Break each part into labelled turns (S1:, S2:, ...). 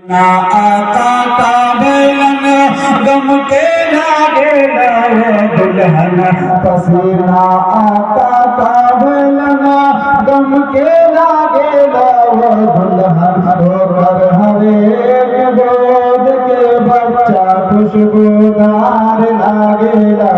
S1: ना आता काबलन गम के लागे लाओ दुल्हन पसीना आता काबलन गम के लागे लाओ दुल्हन होकर हवे गोद के बच्चा खुशबूदार लागेला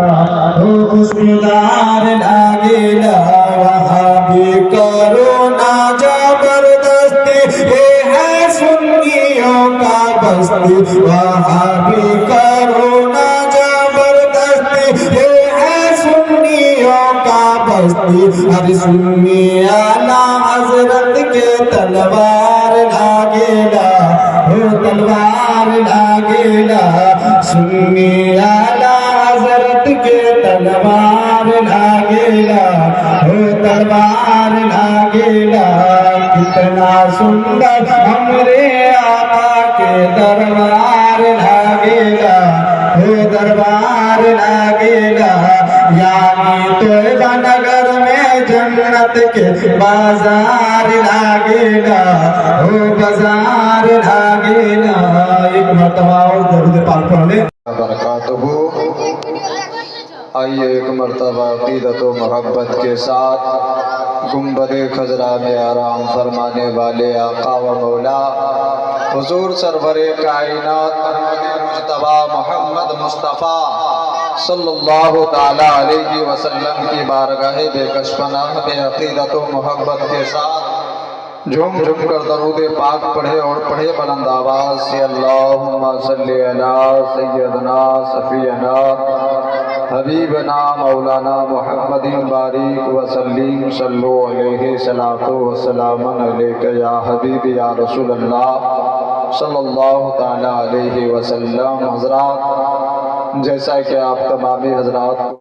S1: हो खुशबूदार लागेला वहाँ भी करो ना जबरदस्ती ये है सुन्नियों का बस्ती वहाँ भी करो ना जबरदस्ती ये है सुन्नियों का बस्ती हर सुन्नी आला हजरत के तलवार लागेला हो तलवार लागेला सुन्नी आला हजरत के तलवार लागेला हो तलवार लागेला कितना सुंदर हमरे आका के दरबार लागेला हो दरबार लागेला यानी तोयबा नगर में जन्नत के बाजार लागेला हो बाजार लागेला। एक मर्तबा और दरूद पाक पढ़ ले।
S2: बरकातहू। आइए एक मर्तबा अक़ीदत व मोहब्बत के साथ गुंबद-ए खजरा में आराम फरमाने वाले आका व मौला हुजूर सरवरे कायनात अहमद मुज्तबा मोहम्मद मुस्तफ़ा सल्लल्लाहु ताला अलैहि वसल्लम की बारगाह बेकशपनाह में अक़ीदत व मोहब्बत के साथ झूम झूम कर दरूद पाक पढ़े और पढ़े बुलंद आवाज़ से अल्लाहुम्मा सल्ली अला सय्यदना सफ़ीना हबीबना मौलाना मुहम्मदिन बारिक वसल्लिम सल्लु अलैहि सलातो वसलामन अलैका या हबीबी या रसूल अल्लाह सल्लल्लाहु ताला अलैहि वसल्लम। हज़रात, जैसा कि आप तमामी हज़रात